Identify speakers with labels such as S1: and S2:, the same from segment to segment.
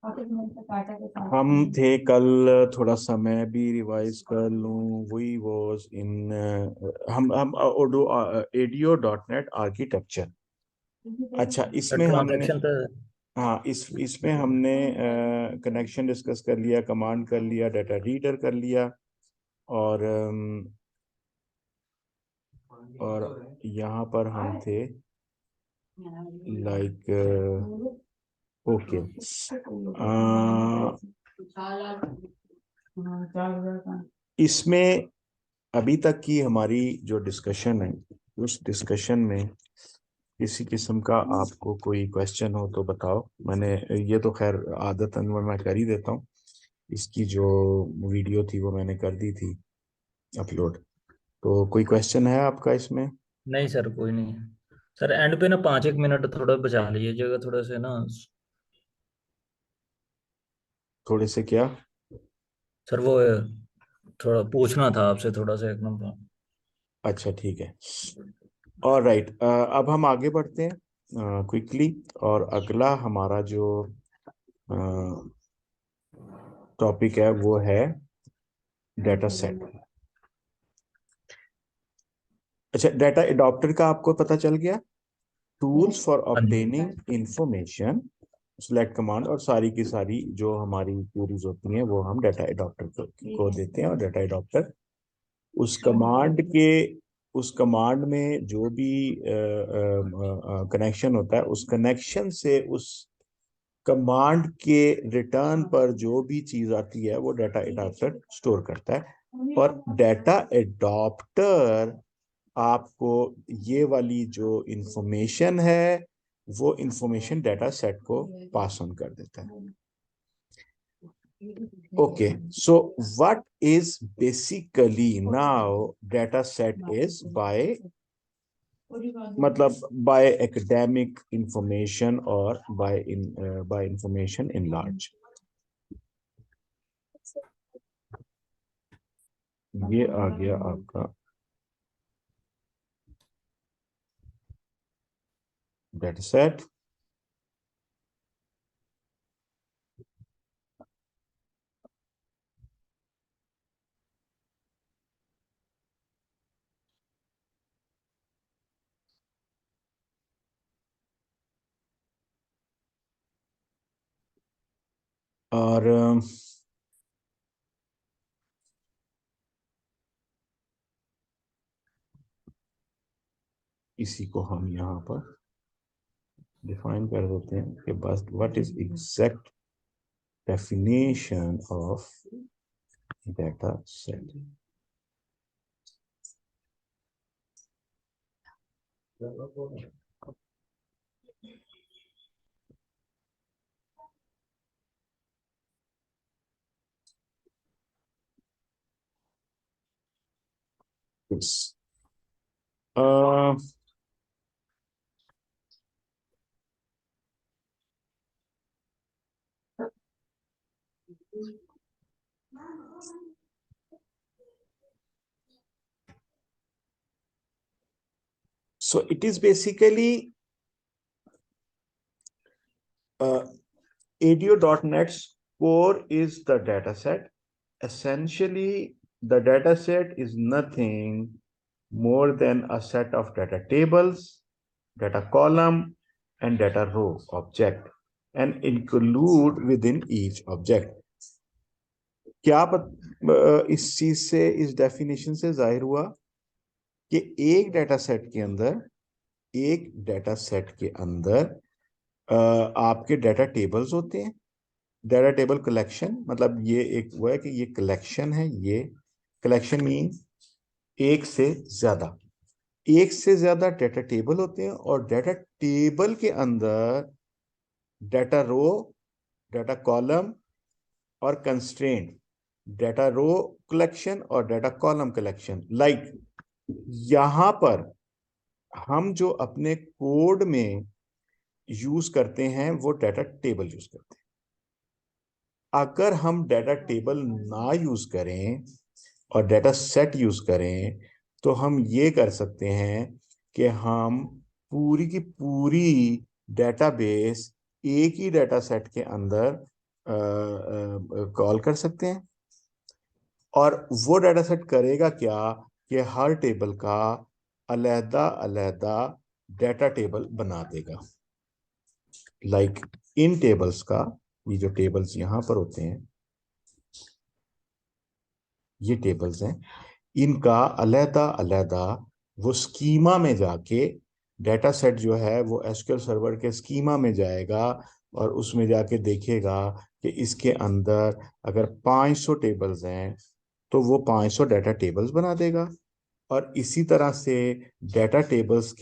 S1: हम थे कल, थोड़ा समय भी रिवाइज कर लूं, वी वॉज इन, हम एडीओ डॉट नेट आर्किटेक्चर। अच्छा, इसमें हमने,
S2: ट्रांजैक्शन पे।
S1: हाँ, इसमें हमने कनेक्शन डिस्कस कर लिया, कमांड कर लिया, डाटा रीडर कर लिया, और यहाँ पर हम थे लाइक, ओके, इसमें अभी तक की हमारी जो डिस्कशन है, उस डिस्कशन में किसी किस्म का आपको कोई क्वेश्चन हो तो बताओ। मैंने ये तो खैर आदतन मैं कर ही देता हूँ, इसकी जो वीडियो थी वो मैंने कर दी थी अपलोड। तो कोई क्वेश्चन है आपका इसमें?
S2: नहीं सर, कोई नहीं। सर एंड पे ना 5 एक मिनट थोड़ा बचा लीजिएगा, थोड़ा से ना।
S1: थोड़े से क्या?
S2: सर वो थोड़ा पूछना था आपसे, थोड़ा सा एक नंबर।
S1: अच्छा, ठीक है। और राइट, अब हम आगे बढ़ते हैं क्विकली। और अगला हमारा जो टॉपिक है वो है डाटा सेट। अच्छा, डाटा एडॉप्टर का आपको पता चल गया? टूल्स फॉर
S2: हाँ जी।
S1: ऑब्टेनिंग इंफॉर्मेशन, सिलेक्ट कमांड, और सारी की सारी जो हमारी क्वेरीज होती हैं वो हम डाटा एडॉप्टर को देते हैं, और डाटा एडॉप्टर उस कमांड के, उस कमांड में जो भी कनेक्शन होता है, उस कनेक्शन से उस कमांड के रिटर्न पर जो भी चीज आती है वो डाटा एडॉप्टर स्टोर करता है। और डाटा एडॉप्टर आपको ये वाली जो इंफॉर्मेशन है वो इंफॉर्मेशन डाटा सेट को पास ऑन कर देता है। Okay, so what is basically now data set is by, मतलब बाय एकेडमिक इंफॉर्मेशन और बाय इंफॉर्मेशन इन लार्ज। ये आ गया आपका डाटा सेट। और इसी को हम यहाँ पर डिफाइन कर देते हैं कि बस what is exact definition of data set. So it is basically ADO.NET's core is the data set. Essentially, the data set is nothing more than a set of data tables, data column, and data row object, and include within each object. क्या इस चीज से, इस definition से जाहिर हुआ कि एक डाटा सेट के अंदर, एक डाटा सेट के अंदर आपके डाटा टेबल्स होते हैं। डाटा टेबल कलेक्शन मतलब ये एक वो है कि ये कलेक्शन है, ये कलेक्शन मीन एक से ज्यादा, एक से ज्यादा डाटा टेबल होते हैं, और डाटा टेबल के अंदर डाटा रो, डाटा कॉलम और कंस्ट्रेंट, डाटा रो कलेक्शन और डाटा कॉलम कलेक्शन। लाइक यहां पर हम जो अपने कोड में यूज करते हैं वो डाटा टेबल यूज करते हैं। अगर हम डाटा टेबल ना यूज करें और डाटा सेट यूज करें तो हम ये कर सकते हैं कि हम पूरी की पूरी डेटाबेस एक ही डाटा सेट के अंदर कॉल कर सकते हैं। और वो डाटा सेट करेगा क्या कि हर टेबल का अलहदा अलहदा डाटा टेबल बना देगा। लाइक इन टेबल्स का, ये जो टेबल्स यहां पर होते हैं, ये टेबल्स हैं, इनका अलहदा अलहदा वो स्कीमा में जाके डाटा सेट जो है वो एसक्यूएल सर्वर के स्कीमा में जाएगा और उसमें जाके देखेगा कि इसके अंदर अगर 500 टेबल्स हैं तो वो 500 डाटा टेबल्स बना देगा। और इसी तरह से डाटा टेबल्स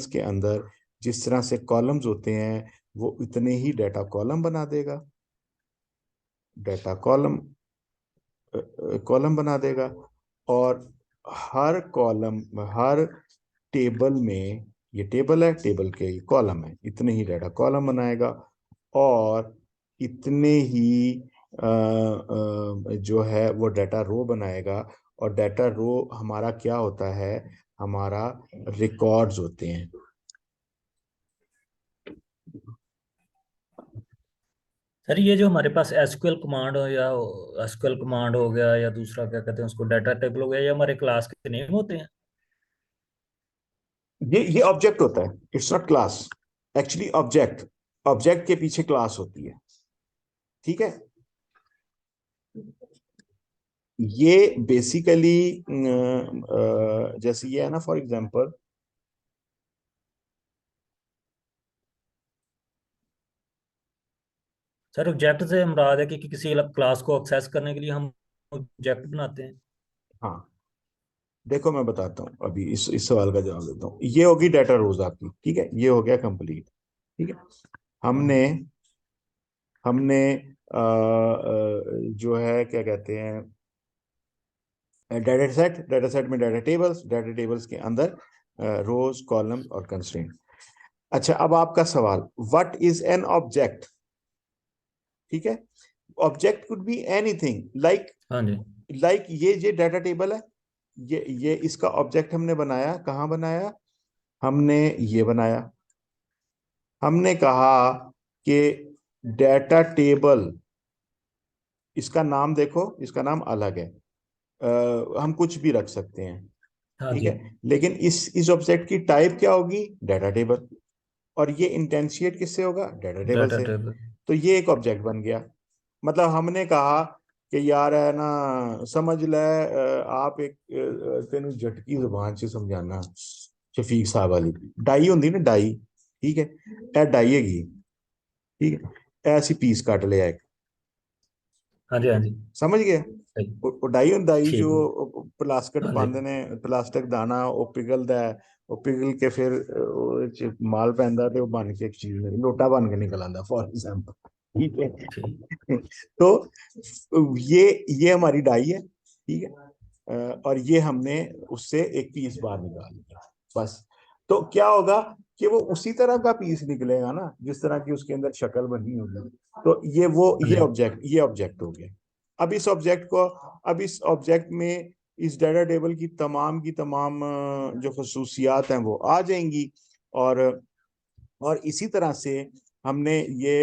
S1: के अंदर जिस तरह से कॉलम्स होते हैं वो इतने ही डाटा कॉलम बना देगा, डाटा कॉलम कॉलम बना देगा। और हर कॉलम, हर टेबल में, ये टेबल है, टेबल के ये कॉलम है, इतने ही डाटा कॉलम बनाएगा और इतने ही जो है वो डाटा रो बनाएगा। और डाटा रो हमारा क्या होता है, हमारा रिकॉर्ड्स होते हैं।
S2: सर ये जो हमारे पास एसक्यूएल कमांड हो, या एसक्यूएल कमांड हो गया, या दूसरा क्या कहते हैं उसको, डाटा टेबल हो गया, ये हमारे क्लास के नेम होते हैं?
S1: ये ऑब्जेक्ट होता है, it's not class. Actually object, object के पीछे क्लास होती है। ठीक है। ये बेसिकली जैसे ये है ना, फॉर एग्जांपल,
S2: सर ऑब्जेक्ट से मुराद है कि किसी क्लास को एक्सेस करने के लिए हम ऑब्जेक्ट बनाते हैं।
S1: हाँ देखो मैं बताता हूँ, अभी इस सवाल का जवाब देता हूँ। ये होगी डाटा रोज आपकी, ठीक है, ये हो गया कंप्लीट। ठीक है। हमने
S2: हाँ
S1: हमने जो है क्या कहते हैं, डाटा सेट में डाटा टेबल्स के अंदर रोज, कॉलम और कंस्ट्रेंट। अच्छा, अब आपका सवाल, व्हाट इज एन ऑब्जेक्ट? ठीक है। Object could be anything, like
S2: हाँ जी।
S1: ये डाटा टेबल है, ये इसका ऑब्जेक्ट हमने बनाया, कहाँ बनाया, हमने ये बनाया। हमने कहा कि डाटा टेबल, इसका नाम देखो, इसका नाम अलग है, हम कुछ भी रख सकते हैं।
S2: हाँ
S1: ठीक
S2: जी।
S1: है। लेकिन इस ऑब्जेक्ट की टाइप क्या होगी, डाटा टेबल। और ये इंटेंशिएट किससे होगा, डाटा टेबल
S2: डाटा
S1: से।
S2: टेबल।
S1: तो ये एक ऑब्जेक्ट बन गया। मतलब हमने कहा कि यार है ना, समझ ले, आप एक तेन झटकी जुबान से समझाना, शफीक साहब वाली डाई होंगी ना, डाई, ठीक है, ए डाई हैगी, ठीक है, ऐसी पीस काट लिया एक,
S2: हाँ जी हाँ जी।
S1: समझ गए।
S2: सही।
S1: ਉਹ ਡਾਈ ਹੁੰਦਾ ਜੀ
S2: ठीक है।
S1: ਜੋ ਪਲਾਸਟਿਕ
S2: हाँ जी।
S1: ਪਾਉਂਦੇ ਨੇ, ਪਲਾਸਟਿਕ ਦਾਣਾ ਉਹ ਪਿਘਲਦਾ ਹੈ, ਉਹ ਪਿਘਲ ਕੇ ਫਿਰ ਉਹ ਚ ਮਾਲ ਪੈਂਦਾ ਤੇ ਉਹ ਬਣ ਕੇ ਇੱਕ ਚੀਜ਼ ਲੋਟਾ ਬਣ ਕੇ ਨਿਕਲ ਆਉਂਦਾ, फॉर एग्जाम्पल। ठीक
S2: ठीक।
S1: है। तो ये हमारी डाई है, ठीक है। और ये हमने उससे एक पीस बाहर निकाल लिया, बस। तो क्या होगा कि वो उसी तरह का पीस निकलेगा ना जिस तरह की उसके अंदर शक्ल बनी होगी। तो
S2: हाँ जी।
S1: ये ऑब्जेक्ट हो गया। अब इस ऑब्जेक्ट को, अब इस ऑब्जेक्ट में इस डाटा टेबल की तमाम जो खसूसियात हैं वो आ जाएंगी। और इसी तरह से हमने ये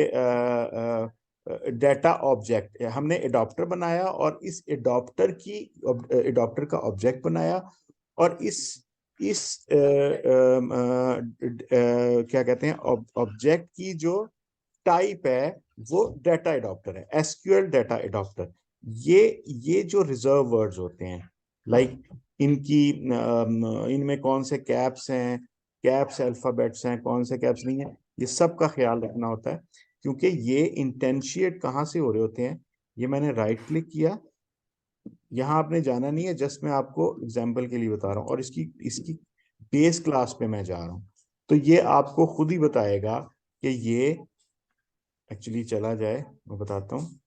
S1: डाटा ऑब्जेक्ट, हमने एडॉप्टर बनाया और इस एडॉप्टर का ऑब्जेक्ट बनाया। और इस क्या कहते हैं, ऑब्जेक्ट की जो टाइप है वो डाटा एडॉप्टर है, एसक्यूएल डाटा एडॉप्टर। ये जो रिजर्व वर्ड्स होते हैं, लाइक इनकी इनमें कौन से कैप्स हैं, कैप्स अल्फाबेट्स हैं, कौन से कैप्स नहीं है, ये सब का ख्याल रखना होता है। क्योंकि ये इंटेंशिएट कहाँ से हो रहे होते हैं, ये मैंने राइट क्लिक किया, यहाँ आपने जाना नहीं है, जस्ट मैं आपको एग्जाम्पल के लिए बता रहा हूँ। और इसकी इसकी बेस क्लास पे मैं जा रहा हूँ, तो ये आपको खुद ही बताएगा कि ये एक्चुअली चला जाए, मैं बताता हूँ।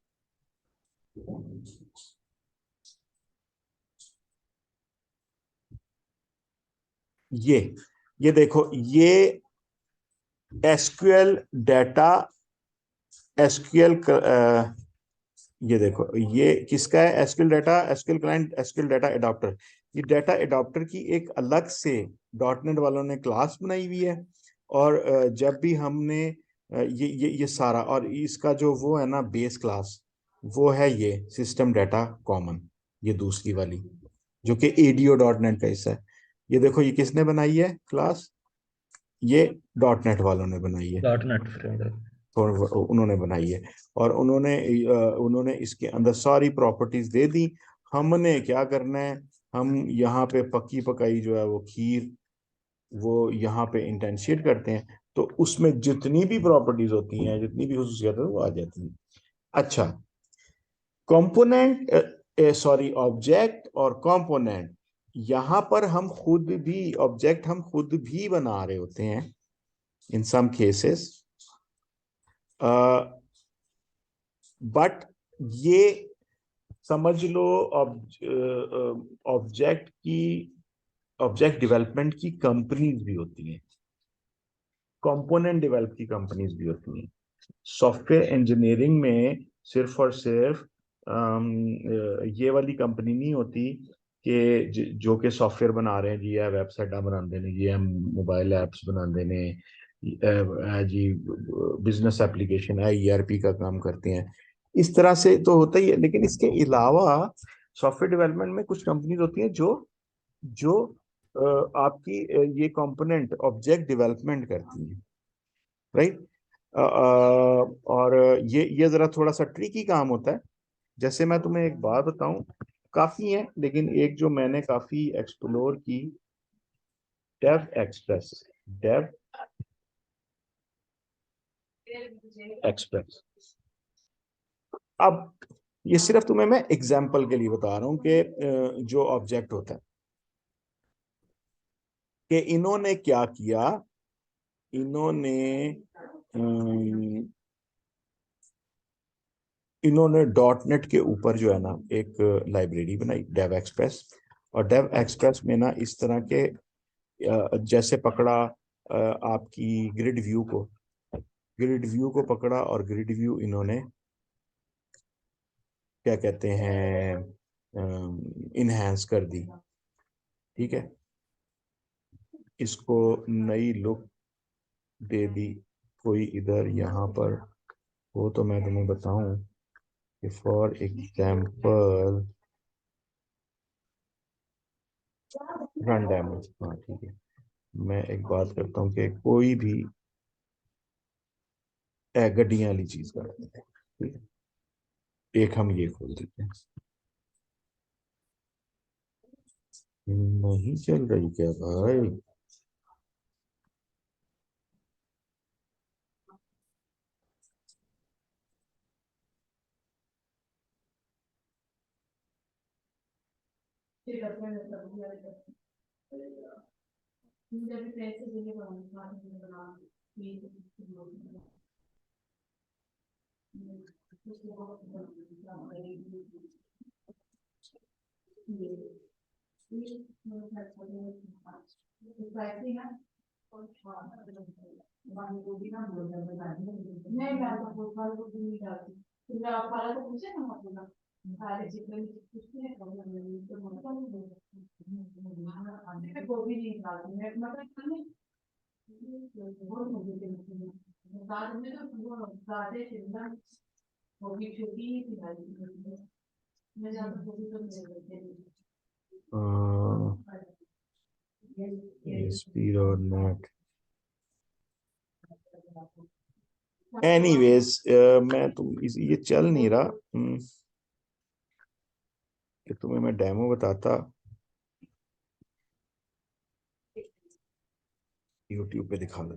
S1: ये ये देखो, ये एसक्यूएल डाटा, एसक्यूएल, ये देखो ये किसका है, SQL data, SQL client, SQL data adapter. ये डाटा एडॉप्टर की एक अलग से डॉट नेट वालों ने क्लास बनाई हुई है। और जब भी हमने ये सारा, और इसका जो वो है ना बेस क्लास, वो है ये सिस्टम डाटा कॉमन, ये दूसरी वाली जो कि एडीओ डॉट नेट का हिस्सा है। ये देखो ये किसने बनाई है क्लास, ये डॉट नेट वालों ने बनाई है,
S2: डॉट नेट फ्रेमवर्क।
S1: और उन्होंने बनाई है। और उन्होंने इसके अंदर सारी प्रॉपर्टीज दे दी। हमने क्या करना है, हम यहाँ पे पक्की पकाई जो है वो खीर, वो यहाँ पे इंटेंशिएट करते हैं, तो उसमें जितनी भी प्रॉपर्टीज होती हैं, जितनी भी खुसूसियात है वो आ जाती हैं। अच्छा, कंपोनेंट, सॉरी ऑब्जेक्ट और कंपोनेंट, यहाँ पर हम खुद भी ऑब्जेक्ट हम खुद भी बना रहे होते हैं इन सम केसेस, बट ये समझ लो ऑब्जेक्ट की, ऑब्जेक्ट डेवलपमेंट की कंपनीज भी होती हैं, कंपोनेंट डेवलप की कंपनीज भी होती हैं। सॉफ्टवेयर इंजीनियरिंग में सिर्फ और सिर्फ ये वाली कंपनी नहीं होती कि जो कि सॉफ्टवेयर बना रहे हैं जी, या वेबसाइट बनाते हैं जी, हम मोबाइल ऐप्स बनाते हैं जी, बिजनेस एप्लीकेशन है, ईआरपी का काम करते हैं, इस तरह से तो होता ही है। लेकिन इसके अलावा सॉफ्टवेयर डेवलपमेंट में कुछ कंपनीज होती हैं जो जो आपकी ये कंपोनेंट ऑब्जेक्ट डेवलपमेंट करती हैं, राइट। और ये जरा थोड़ा सा ट्रिकी काम होता है। जैसे मैं तुम्हें एक बात बताऊं, काफी है लेकिन एक जो मैंने काफी एक्सप्लोर की, डेव एक्सप्रेस, डेव एक्सप्रेस। अब ये सिर्फ तुम्हें मैं एग्जांपल के लिए बता रहा हूं कि जो ऑब्जेक्ट होता है, कि इन्होंने क्या किया, इन्होंने इन्होंने डॉट नेट के ऊपर जो है ना एक लाइब्रेरी बनाई, डेव एक्सप्रेस। और डेव एक्सप्रेस में ना इस तरह के जैसे पकड़ा आपकी ग्रिड व्यू को, ग्रिड व्यू को पकड़ा, और ग्रिड व्यू इन्होंने क्या कहते हैं इनहेंस कर दी, ठीक है, इसको नई लुक दे दी। कोई इधर यहाँ पर हो तो मैं तुम्हें बताऊं कि फॉर एग्जाम्पल रन डेमो, हाँ ठीक है, मैं एक बात करता हूँ कि कोई भी गड्डियां वाली चीज करते हैं, ठीक है, एक हम ये खोल देते हैं। नहीं चल रही क्या भाई? स्पीड और नेट, एनीवेज, मैं ये चल नहीं रहा, कि तुम्हें मैं डेमो बताता, यूट्यूब पे दिखा दो।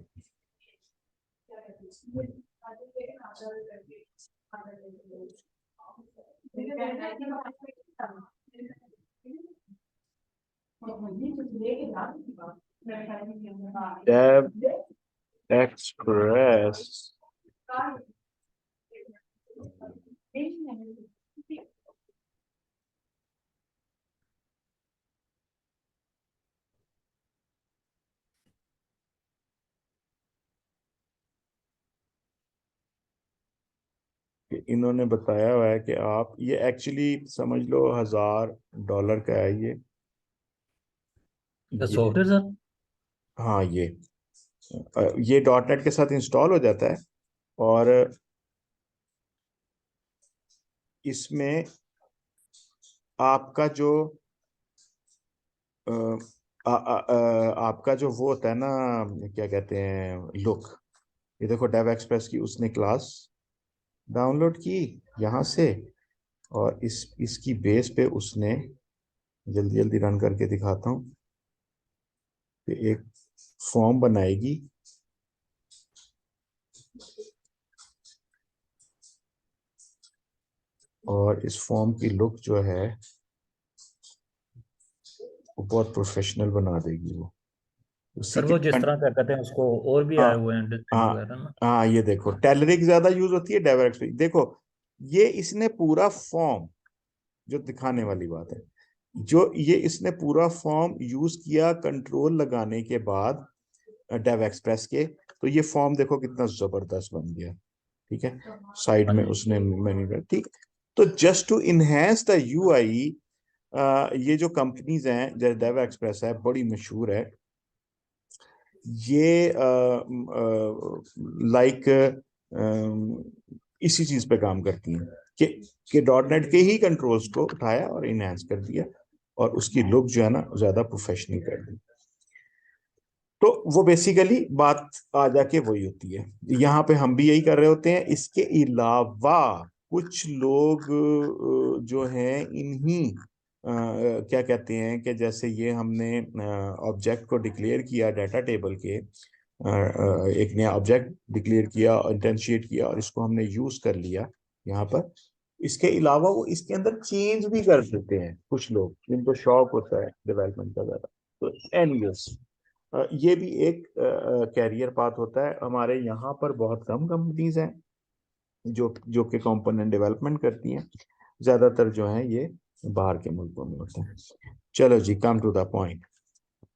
S1: डेव एक्सप्रेस, इन्होंने बताया हुआ है कि आप ये एक्चुअली समझ लो $1000 का है ये
S2: सॉफ्टवेयर सर।
S1: हाँ, ये डॉट नेट के साथ इंस्टॉल हो जाता है। और इसमें आपका जो अ, आपका जो वो होता है ना, क्या कहते हैं, लुक, ये देखो डेव एक्सप्रेस की उसने क्लास डाउनलोड की यहाँ से, और इसकी बेस पे उसने, जल्दी जल्दी रन करके दिखाता हूँ, कि एक फॉर्म बनाएगी, और इस फॉर्म की लुक जो है वो बहुत प्रोफेशनल बना देगी वो, उसी
S2: सर
S1: के
S2: वो जिस तरह क्या कहते हैं उसको, और भी
S1: हाँ
S2: आए हुए हैं डिजाइन
S1: हाँ
S2: वगैरह ना।
S1: हाँ, ये देखो टेलरिक ज्यादा यूज होती है, डायरेक्ट देखो, ये इसने पूरा फॉर्म, जो दिखाने वाली बात है, जो ये इसने पूरा फॉर्म यूज किया कंट्रोल लगाने के बाद डेव एक्सप्रेस के, तो ये फॉर्म देखो कितना जबरदस्त बन गया। ठीक है, साइड
S2: हाँ
S1: में
S2: जी।
S1: उसने मेन्यू, ठीक। तो just to enhance the UI, ये जो कंपनीज हैं, जैसे डेव एक्सप्रेस है, बड़ी मशहूर है, ये लाइक इसी चीज पे काम करती हैं, कि डॉट नेट के ही कंट्रोल्स को उठाया और इनहेंस कर दिया, और उसकी लुक जो है ना ज्यादा प्रोफेशनल कर दी। तो वो बेसिकली बात आ जाके वही होती है, यहाँ पे हम भी यही कर रहे होते हैं। इसके अलावा कुछ लोग जो हैं इन्हीं क्या कहते हैं, कि जैसे ये हमने ऑब्जेक्ट को डिक्लेयर किया डाटा टेबल के, एक नया ऑब्जेक्ट डिक्लेयर किया, इंटेंशिएट किया, और इसको हमने यूज कर लिया यहाँ पर। इसके अलावा वो इसके अंदर चेंज भी कर देते हैं कुछ लोग, जिनको शौक होता है डेवलपमेंट का ज्यादा। तो एनीवेज, ये भी एक कैरियर पाथ होता है। हमारे यहाँ पर बहुत कम कंपनीज हैं जो जो कि कंपोनेंट डेवलपमेंट करती हैं, ज्यादातर जो है ये बाहर के मुल्कों में होते हैं। चलो जी, कम टू द पॉइंट।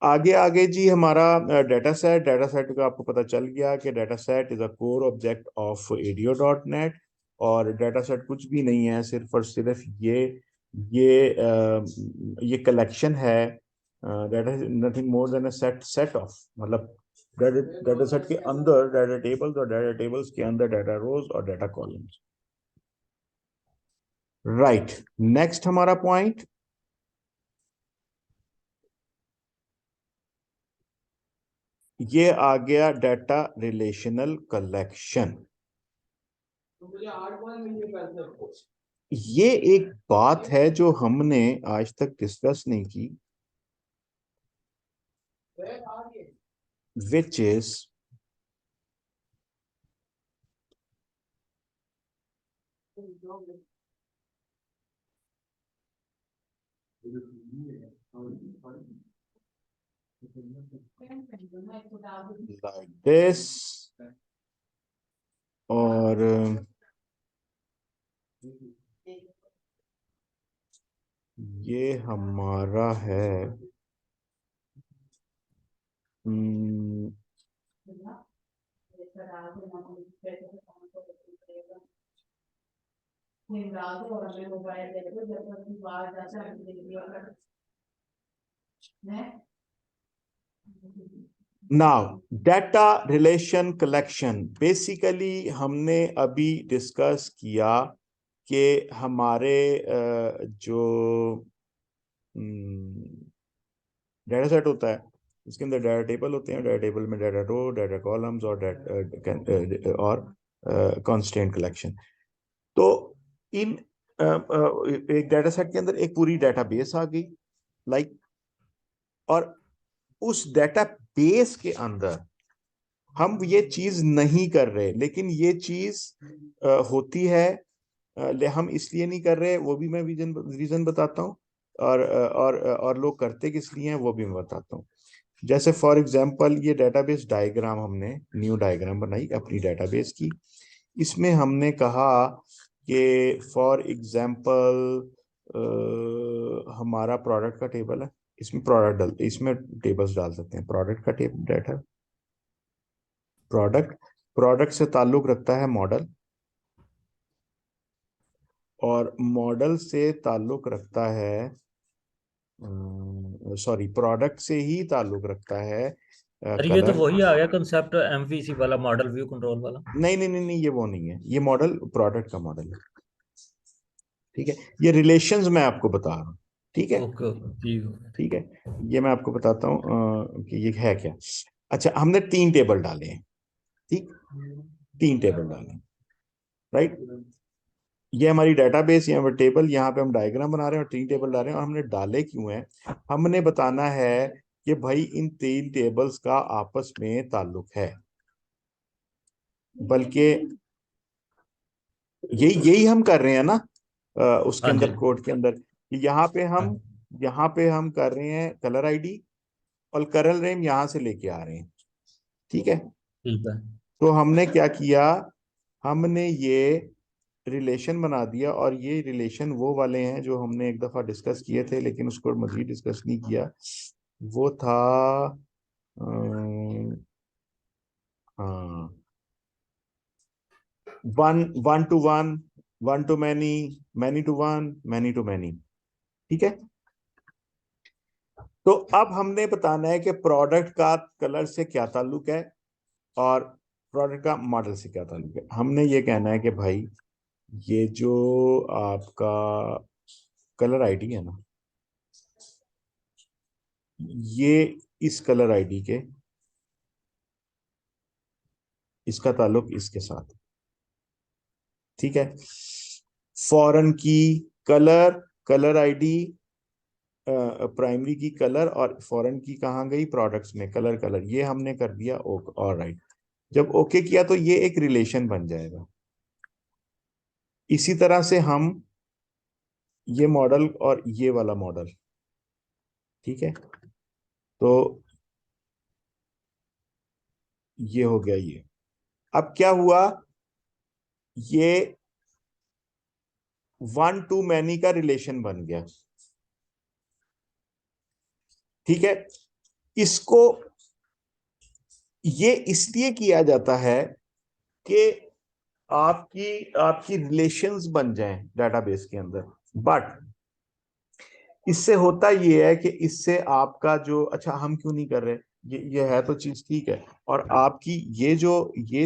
S1: आगे आगे जी, हमारा डाटा सेट का आपको पता चल गया कि data set is a core object of audio dot net. और डाटा सेट कुछ भी नहीं है, सिर्फ और सिर्फ ये कलेक्शन है। Data nothing more than a set set of, मतलब डाटा सेट के अंदर डाटा टेबल्स, और डाटा टेबल्स के अंदर डाटा रोज और डाटा कॉलम्स। राइट, नेक्स्ट हमारा पॉइंट, ये आ गया डाटा रिलेशनल कलेक्शन। ये एक बात है जो हमने आज तक डिस्कस नहीं की, विच इज लाइक दिस, और ये हमारा है hmm, now data relation collection, basically हमने अभी डिस्कस किया कि हमारे जो डाटा सेट होता है, इसके अंदर डाटा टेबल होते हैं, डाटा टेबल में डाटा रो, डाटा कॉलम्स, और डाटा और कांस्टेंट कलेक्शन। तो इन एक डाटा सेट के अंदर एक पूरी डाटा बेस आ गई, लाइक, और उस डाटा बेस के अंदर हम ये चीज नहीं कर रहे, लेकिन ये चीज होती है। हम इसलिए नहीं कर रहे, वो भी मैं रीजन रीजन बताता हूँ, और लोग करते किस लिए हैं वो भी मैं बताता हूँ। जैसे फॉर एग्जांपल, ये डेटाबेस डायग्राम, हमने न्यू डायग्राम बनाई अपनी डेटाबेस की। इसमें हमने कहा कि फॉर एग्जांपल हमारा प्रोडक्ट का टेबल है, इसमें इसमें टेबल्स डाल सकते हैं। प्रोडक्ट का टेबल डाटा, प्रोडक्ट प्रोडक्ट से ताल्लुक रखता है मॉडल, और मॉडल से ताल्लुक रखता है, सॉरी, प्रोडक्ट से ही ताल्लुक रखता है
S2: सर ये तो
S1: कलर।
S2: वही आ गया कंसेप्ट एमवीसी वाला, मॉडल व्यू कंट्रोल वाला।
S1: नहीं नहीं नहीं नहीं, ये वो नहीं है, ये मॉडल प्रोडक्ट का मॉडल है। ठीक है, ये रिलेशंस मैं आपको बता रहा हूँ। ठीक है।
S2: ओके ओके, ठीक हो गया,
S1: ठीक
S2: ठीक
S1: है, ये मैं आपको बताता हूँ कि ये है क्या। अच्छा, हमने 3 टेबल डाले हैं। ठीक, 3 टेबल डाले, राइट। ये हमारी डेटाबेस, यहाँ पर टेबल, यहाँ पे हम डायग्राम बना रहे हैं और 3 टेबल डाल रहे हैं। और हमने डाले क्यों हैं? हमने बताना है कि भाई इन 3 टेबल्स का आपस में ताल्लुक है। बल्कि यही यही हम कर रहे हैं ना, उसके
S2: हाँ जी,
S1: अंदर, कोड के अंदर। यहाँ पे
S2: हाँ
S1: हम यहाँ पे हम कर रहे हैं कलर आईडी, और कलर नेम यहाँ से लेके आ रहे हैं। ठीक है।
S2: ठीक है।
S1: तो हमने क्या किया, हमने ये रिलेशन बना दिया, और ये रिलेशन वो वाले हैं जो हमने एक दफा डिस्कस किए थे, लेकिन उसको मजीद डिस्कस नहीं किया। वो था हाँ, one one to one, one to many, many to one, many to many. ठीक है। तो अब हमने बताना है कि प्रोडक्ट का कलर से क्या ताल्लुक है, और प्रोडक्ट का मॉडल से क्या ताल्लुक है। हमने ये कहना है कि भाई ये जो आपका कलर आईडी है ना, ये इस कलर आईडी के, इसका ताल्लुक इसके साथ। ठीक है। फॉरेन की कलर, कलर आईडी, प्राइमरी की कलर, और फॉरेन की कहाँ गई, प्रोडक्ट्स में कलर, कलर ये हमने कर दिया। और राइट, जब ओके किया तो ये एक रिलेशन बन जाएगा। इसी तरह से हम ये मॉडल और ये वाला मॉडल, ठीक है, तो ये हो गया ये। अब क्या हुआ, ये वन टू मैनी का रिलेशन बन गया। ठीक है। इसको ये इसलिए किया जाता है कि आपकी आपकी रिलेशंस बन जाएं डेटाबेस के अंदर। बट इससे होता ये है कि इससे आपका जो, अच्छा हम क्यों नहीं कर रहे, ये है तो चीज ठीक है। और आपकी ये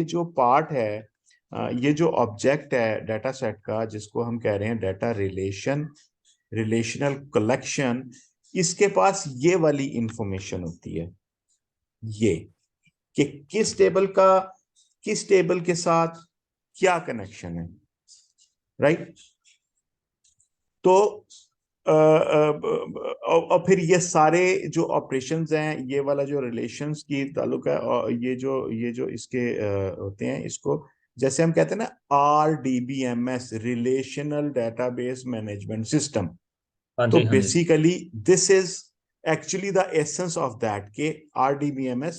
S1: जो पार्ट है, ये जो ऑब्जेक्ट है डाटा सेट का, जिसको हम कह रहे हैं डाटा रिलेशन, रिलेशनल कलेक्शन, इसके पास ये वाली इंफॉर्मेशन होती है, ये कि किस टेबल के साथ क्या कनेक्शन है, राइट। तो और फिर ये सारे जो ऑपरेशंस हैं, ये वाला जो रिलेशंस की ताल्लुक है, और ये जो इसके होते हैं, इसको जैसे हम कहते हैं ना RDBMS, relational database management system.
S2: हाँ
S1: तो
S2: जी, हाँ जी।
S1: Basically this is actually the essence of that, के RDBMS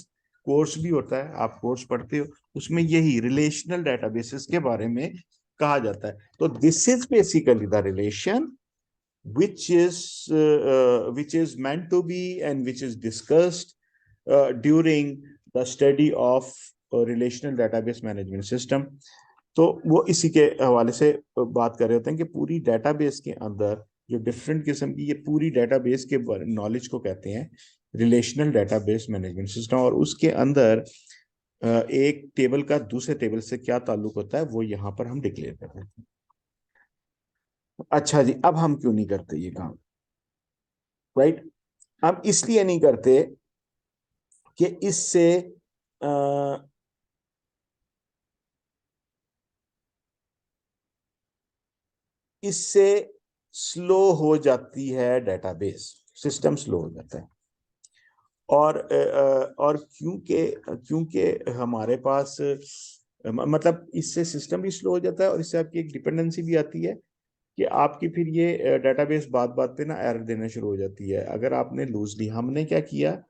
S1: कोर्स भी होता है, आप कोर्स पढ़ते हो, उसमें यही रिलेशनल डेटाबेसेस के बारे में कहा जाता है। तो this is basically the relation which is meant to be, and which is discussed during the study of relational database management system. तो वो इसी के हवाले से बात कर रहे होते हैं कि पूरी डेटाबेस के अंदर जो डिफरेंट किस्म की, ये पूरी डेटाबेस के नॉलेज को कहते हैं रिलेशनल डेटाबेस मैनेजमेंट सिस्टम। और उसके अंदर एक टेबल का दूसरे टेबल से क्या ताल्लुक होता है, वो यहाँ पर हम डिक्लेयर करते हैं। अच्छा जी, अब हम क्यों नहीं करते ये काम, राइट। हम इसलिए नहीं करते कि अ, इससे स्लो हो जाती है डेटाबेस, सिस्टम स्लो हो जाता है। और क्योंकि क्योंकि हमारे पास मतलब इससे सिस्टम भी स्लो हो जाता है, और इससे आपकी एक डिपेंडेंसी भी आती है कि आपकी फिर ये डेटाबेस बात बात पे ना एरर देना शुरू हो जाती है। अगर आपने लूजली, हमने क्या किया,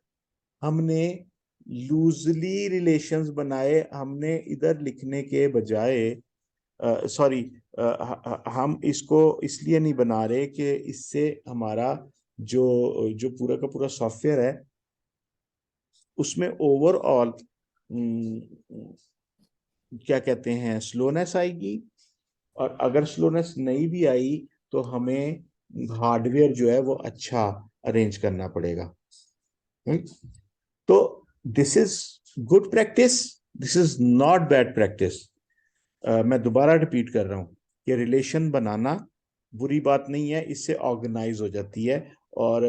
S1: हमने लूजली रिलेशंस बनाए। हमने इधर लिखने के बजाय, सॉरी, हम इसको इसलिए नहीं बना रहे कि इससे हमारा जो जो पूरा का पूरा सॉफ्टवेयर है, उसमें ओवरऑल क्या कहते हैं, स्लोनेस आएगी। और अगर स्लोनेस नहीं भी आई तो हमें हार्डवेयर जो है वो अच्छा अरेंज करना पड़ेगा। हम्म? तो this is good practice, this is not bad practice. मैं दोबारा रिपीट कर रहा हूँ कि रिलेशन बनाना बुरी बात नहीं है, इससे ऑर्गेनाइज हो जाती है। और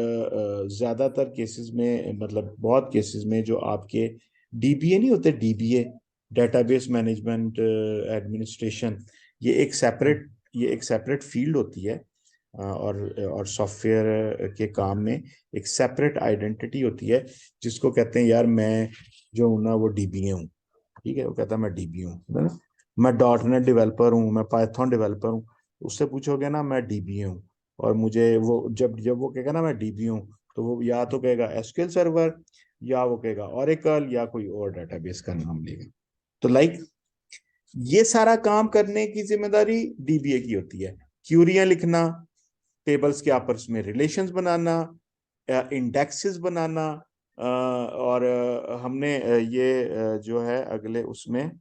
S1: ज्यादातर केसेस में, मतलब बहुत केसेस में, जो आपके डीबीए नहीं होते, डीबीए, डेटाबेस मैनेजमेंट एडमिनिस्ट्रेशन, ये एक
S2: हम्म।
S1: सेपरेट ये एक सेपरेट फील्ड होती है। और सॉफ्टवेयर के काम में एक सेपरेट आइडेंटिटी होती है, जिसको कहते हैं यार मैं जो हूं ना वो डीबीए हूँ। ठीक है, वो कहता है मैं डीबी हूँ, है ना। मैं डॉट नेट डेवलपर हूँ, मैं पाइथन डेवलपर हूँ। उससे पूछोगे ना मैं डीबी हूँ, और मुझे वो जब जब वो कहेगा ना मैं डीबी हूँ, तो वो या तो कहेगा एसक्यूएल सर्वर, या वो कहेगा ओरेकल, या कोई और डेटाबेस का नाम लेगा। तो लाइक ये सारा काम करने की जिम्मेदारी डीबीए की होती है। क्यूरियां लिखना, टेबल्स के आपस में रिलेशंस बनाना, इंडेक्सेस बनाना, और हमने ये जो है अगले उसमें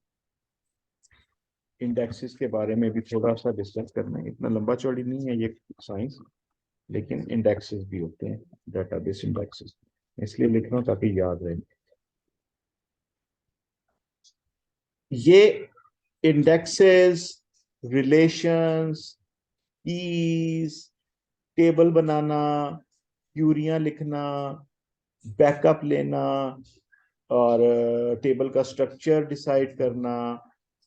S1: इंडेक्सेस के बारे में भी थोड़ा सा डिस्कस करना है। इतना लंबा चौड़ी नहीं है ये साइंस, लेकिन इंडेक्सेस भी होते हैं, डेटाबेस इंडेक्सेस, इसलिए लिख रहा हूं ताकि याद रहे। ये इंडेक्सेस, रिलेशंस, कीज, टेबल बनाना, क्यूरियां लिखना, बैकअप लेना, और टेबल का स्ट्रक्चर डिसाइड करना,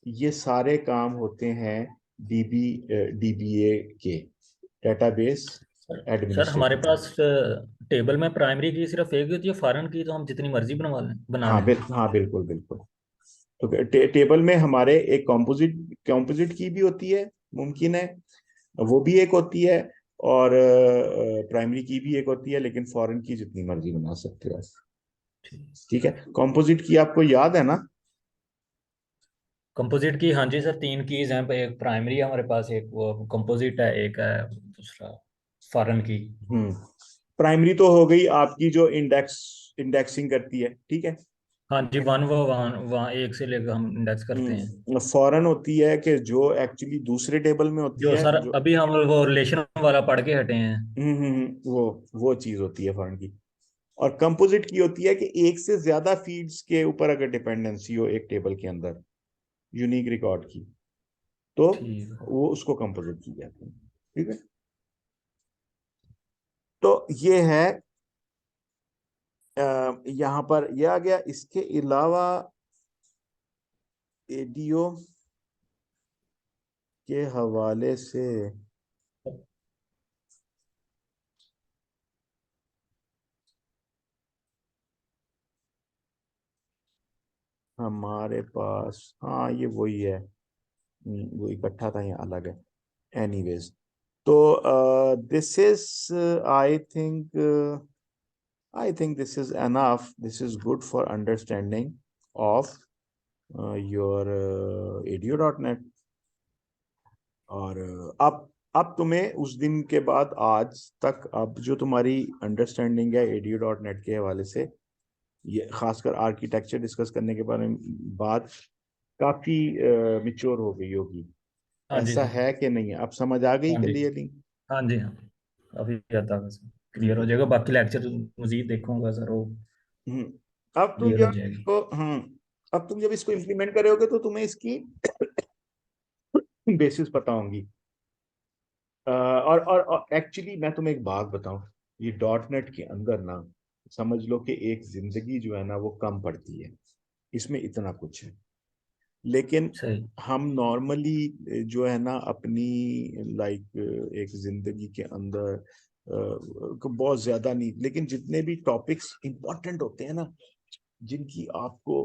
S1: ये सारे काम होते हैं डीबीए के, डेटाबेस
S2: सर हमारे
S1: एडमिनिस्ट्रेटर।
S2: पास टेबल में प्राइमरी की सिर्फ एक ही होती है, फॉरेन की तो हम जितनी मर्जी बना लें।
S1: हाँ बिल्कुल बिल्कुल। तो टेबल में हमारे एक कंपोजिट की भी होती है, मुमकिन है, वो भी एक होती है, और प्राइमरी की भी एक होती है, लेकिन फॉरेन की जितनी मर्जी बना सकते हो।
S2: ठीक।
S1: ठीक है, कंपोजिट की आपको याद है ना।
S2: कंपोजिट की, हाँ जी सर, तीन कीज हैं, एक प्राइमरी है हमारे पास, एक वो कंपोजिट है, एक है दूसरा फॉरेन की।
S1: हम्म। प्राइमरी तो हो गई आपकी जो इंडेक्सिंग करती है, ठीक है।
S2: हाँ जी, वन वो वहाँ वहाँ एक से लेकर हम इंडेक्स करते हैं।
S1: फॉरेन होती है कि जो एक्चुअली दूसरे टेबल में होती
S2: जो
S1: है,
S2: सर
S1: जो
S2: अभी हम वो रिलेशन वाला पढ़ के हटे हैं।
S1: वो चीज होती है फॉरेन की। और कंपोजिट की होती है कि एक से ज्यादा फील्ड्स के ऊपर अगर डिपेंडेंसी हो एक टेबल के अंदर, यूनिक रिकॉर्ड की, तो
S2: ठीक है।
S1: वो उसको कंपोजिट की जाती है। ठीक है, तो ये है, यहाँ पर ये आ गया। इसके अलावा एडीओ के हवाले से हमारे पास, हाँ ये वही है। वो इकट्ठा था, यहाँ अलग है। एनीवेज, तो this is, I think I think this is enough, this is good for understanding of your ADO dot net. और अब तुम्हें उस दिन के बाद आज तक, अब जो तुम्हारी अंडरस्टैंडिंग है एडीओ डॉट नेट के हवाले से, ये खासकर आर्किटेक्चर डिस्कस करने के बारे में बात काफी मिच्योर हो गई होगी।
S2: हाँ जी
S1: ऐसा
S2: सर।
S1: है कि नहीं है, अब समझ आ गई
S2: हाँ जी।
S1: क्लियरली।
S2: हाँ जी हाँ। अभी आता है सर, क्लियर
S1: ठीक
S2: हो
S1: है।
S2: जाएगा, बाकी लेक्चर मजीद देखूंगा सर, वो
S1: हम्म। अब तुम
S2: क्लियर हो
S1: जब
S2: जाएगी।
S1: इसको अब तुम जब इसको इम्प्लीमेंट करोगे तो तुम्हें इसकी बेसिस पता होंगी। और एक्चुअली मैं तुम्हें एक बात बताऊं, ये डॉट नेट के अंदर ना, समझ लो कि एक जिंदगी जो है ना वो कम पड़ती है, इसमें इतना कुछ है। लेकिन
S2: सही।
S1: हम नॉर्मली जो है ना अपनी लाइक एक जिंदगी के अंदर बहुत ज्यादा नहीं, लेकिन जितने भी टॉपिक्स इंपॉर्टेंट होते हैं ना, जिनकी आपको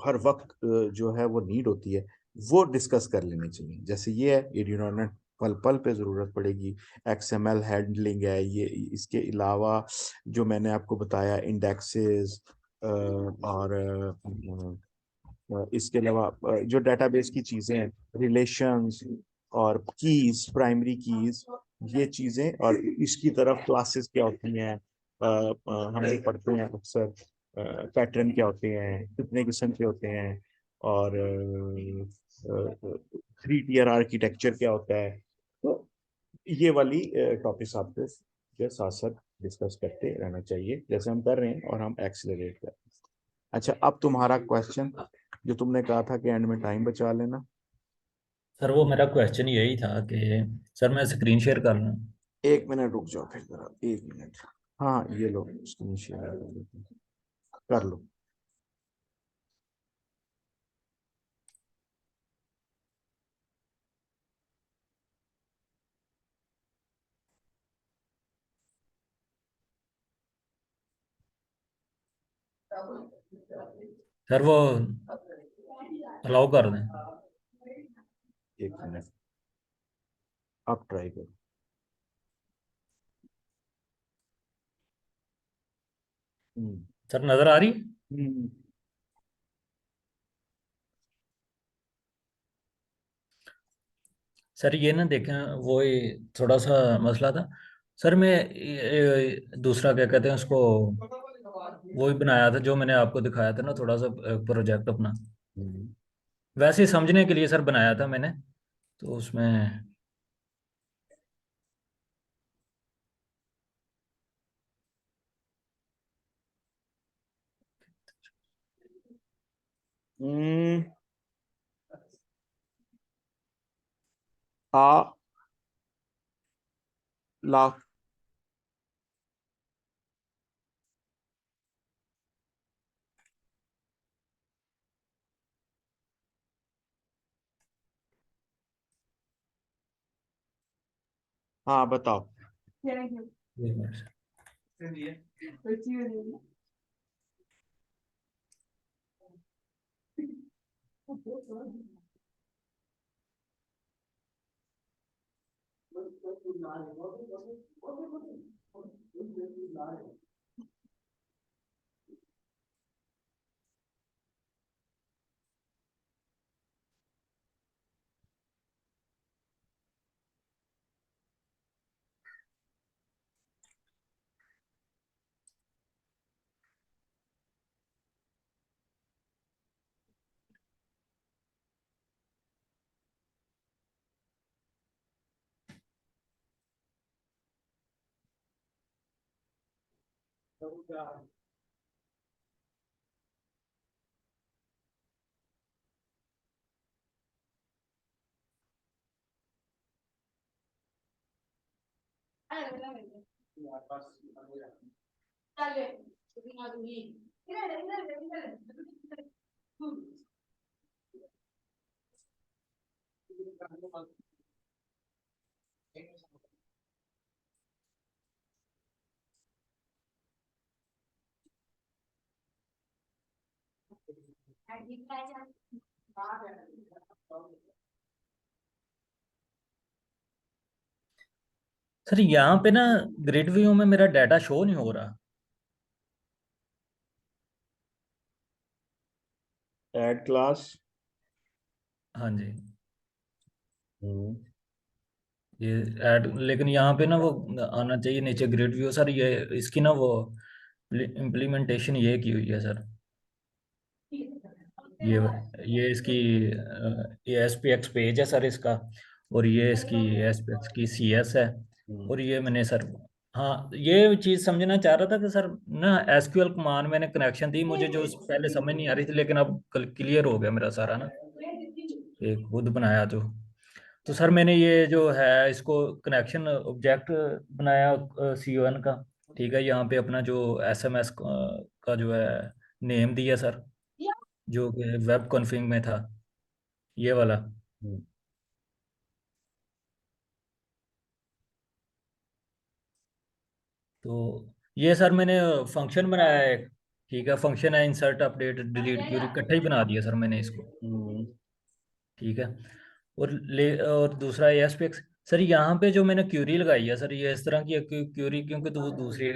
S1: हर वक्त जो है वो नीड होती है, वो डिस्कस कर लेने चाहिए। जैसे ये है एडिनोनेट, पल पल पे जरूरत पड़ेगी। एक्सएमएल हैंडलिंग है ये। इसके अलावा जो मैंने आपको बताया इंडेक्सेस, और इसके अलावा जो डेटाबेस की चीजें हैं, रिलेशंस और कीज, प्राइमरी कीज, ये चीजें, और इसकी तरफ क्लासेस क्या होती हैं, हम लोग पढ़ते हैं अक्सर, पैटर्न क्या होते हैं, कितने किस्म के होते हैं, और 3 टियर आर्किटेक्चर क्या होता है। तो ये वाली टॉपिक्स आपको जो साथ साथ डिस्कस करते रहना चाहिए, जैसे हम कर रहे हैं, और हम एक्सेलरेट कर रहे हैं। अच्छा, अब तुम्हारा क्वेश्चन जो तुमने कहा था कि एंड में टाइम बचा लेना।
S2: सर वो मेरा क्वेश्चन यही था कि सर मैं स्क्रीन शेयर कर लूँ।
S1: 1 मिनट रुक जाओ फिर जरा, 1 मिनट। हाँ ये लो, स्क्रीन शेयर कर लेते हैं। कर लो।
S2: सर वो अलाउ कर दें।
S1: 1 मिनट, आप ट्राई करो। हम्म।
S2: सर नज़र आ रही?
S1: हम्म।
S2: सर ये ना देखें, वो ही थोड़ा सा मसला था। सर मैं दूसरा क्या कहते हैं उसको, वो ही बनाया था जो मैंने आपको दिखाया था ना, थोड़ा सा प्रोजेक्ट अपना,
S1: हम्म।
S2: वैसे ही समझने के लिए सर बनाया था मैंने। तो उसमें
S1: हम्म। आ लाख। हाँ बताओ।
S2: एक मिनट सर। सर यहाँ पे ना ग्रिड व्यू में मेरा डाटा शो नहीं हो रहा।
S1: Add class.
S2: हाँ जी।
S1: हम्म।
S2: ये ऐड, लेकिन यहाँ पे ना वो आना चाहिए नीचे ग्रिड व्यू सर, ये इसकी ना वो इम्प्लीमेंटेशन ये की हुई है सर। ये ये इसकी ये एस पी एक्स पेज है सर इसका, और ये इसकी एस पी एक्स की सी एस है। और ये मैंने सर, हाँ ये चीज़ समझना चाह रहा था कि सर ना एसक्यूएल कमांड मैंने कनेक्शन दी मुझे जो पहले समझ नहीं आ रही थी, लेकिन अब क्लियर हो गया मेरा सारा ना, एक खुद बनाया जो। तो सर मैंने ये जो है इसको कनेक्शन ऑब्जेक्ट बनाया सी ओ एन का। ठीक है, यहाँ पे अपना जो एस एम एस का जो है नेम दिया सर, जो कि वेब कॉन्फ़िग में था, ये वाला।
S1: हम्म।
S2: तो ये सर मैंने फंक्शन बनाया है एक। ठीक है, फंक्शन है इंसर्ट अपडेट डिलीट क्यूरी, इकट्ठा ही बना दिया सर मैंने इसको।
S1: हम्म।
S2: ठीक है। और दूसरा एस्पेक्ट, सर यहाँ पे जो मैंने क्यूरी लगाई है सर, ये इस तरह की क्यूरी, क्योंकि तो वो दूसरी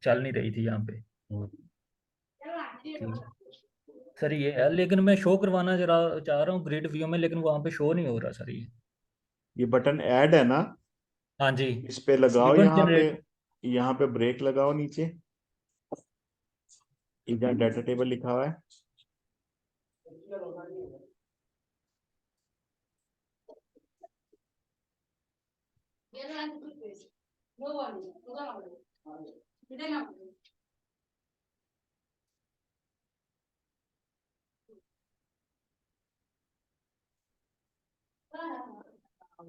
S2: चल नहीं रही थी यहाँ पे।
S1: हम्म।
S2: ठीक है सर, ये है, लेकिन मैं शो करवाना जरा चाह रहा हूँ ग्रिड व्यू में, लेकिन वहाँ पे शो नहीं हो रहा सर ये।
S1: ये बटन ऐड है ना,
S2: हाँ जी।
S1: इस पे लगाओ,
S2: इवेंट
S1: यहाँ पे,
S2: जनरेट।
S1: यहाँ पे ब्रेक लगाओ नीचे, इधर डाटा टेबल लिखा हुआ है। अब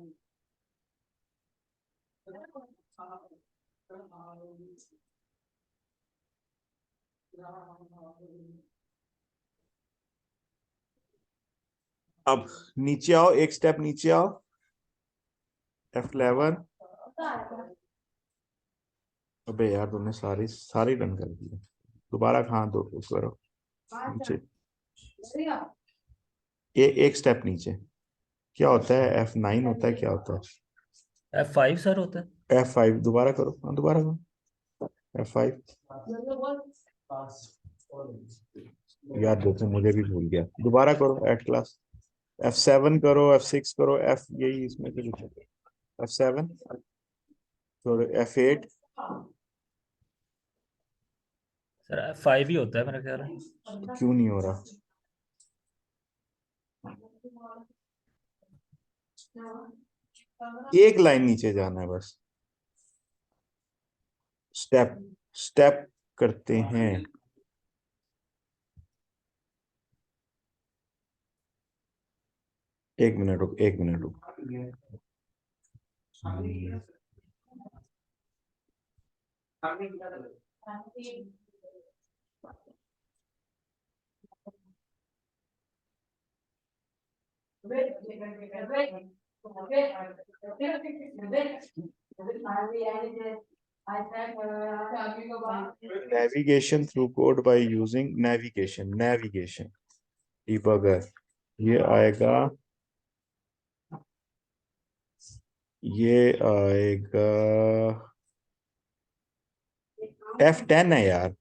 S1: नीचे आओ, एक स्टेप नीचे आओ, F11। अबे यार तुमने सारी सारी रन कर दी है। दोबारा कहाँ दो करो नीचे, एक स्टेप नीचे। क्या होता है F9 होता है, क्या होता
S2: F5 सर होता है।
S1: है F5? दोबारा करो, हाँ दोबारा करो, F5। याद देखो, मुझे भी भूल गया, दोबारा करो एट क्लास। F7 करो, F6 करो, F यही इसमें भी लिखो, F7, तो F8।
S2: सर F5 ही होता है मेरा ख्याल है।
S1: क्यों नहीं हो रहा? एक लाइन नीचे जाना है बस, स्टेप स्टेप करते हैं। एक मिनट रुक, एक मिनट रुक। Navigation through code by using navigation debugger, ये आएगा, ये आएगा F10 है यार।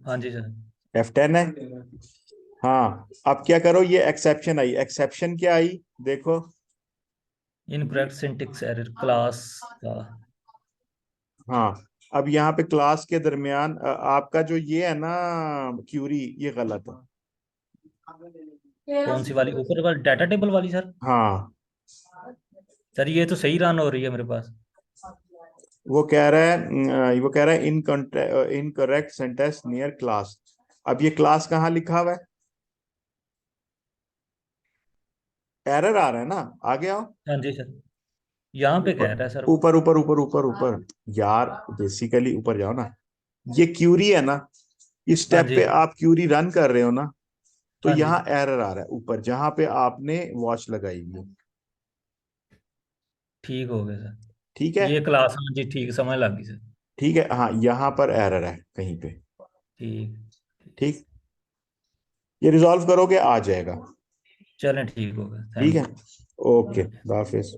S2: हाँ जी सर।
S1: F10 है। हाँ, अब क्या करो, ये एक्सेप्शन आई, एक्सेप्शन क्या आई देखो।
S2: इनकरेक्ट सिंटेक्स एरर क्लास का।
S1: हाँ, अब यहाँ पे क्लास के दरमियान आपका जो ये है ना क्यूरी, ये गलत है।
S2: कौन सी वाली, ऊपर वाली डाटा टेबल वाली सर?
S1: हाँ,
S2: सर ये तो सही रन हो रही है मेरे पास।
S1: वो कह रहा है इनकरेक्ट सेंटेंस नियर क्लास। अब ये क्लास कहाँ लिखा हुआ है? एरर आ रहा है ना, आगे आओ।
S2: हाँ जी सर, यहाँ पे कह
S1: ऊपर
S2: रहा है सर।
S1: ऊपर ऊपर ऊपर ऊपर ऊपर, यार बेसिकली ऊपर जाओ ना। ये क्यूरी है ना, इस
S2: हाँ
S1: स्टेप
S2: जी।
S1: पे आप क्यूरी रन कर रहे हो ना, तो
S2: हाँ जी।
S1: यहाँ एरर आ रहा है ऊपर जहां पे आपने वॉच लगाई हुई है।
S2: ठीक हो गया सर।
S1: ठीक है,
S2: ये क्लास, हाँ जी ठीक, समझ लग गई सर।
S1: ठीक है, हाँ यहाँ पर एरर है कहीं पे।
S2: ठीक।
S1: ठीक, ये रिजॉल्व करोगे आ जाएगा।
S2: चलें ठीक हो गया,
S1: ठीक
S2: थैंक
S1: है,
S2: यू।
S1: ओके, खुदा हाफिज।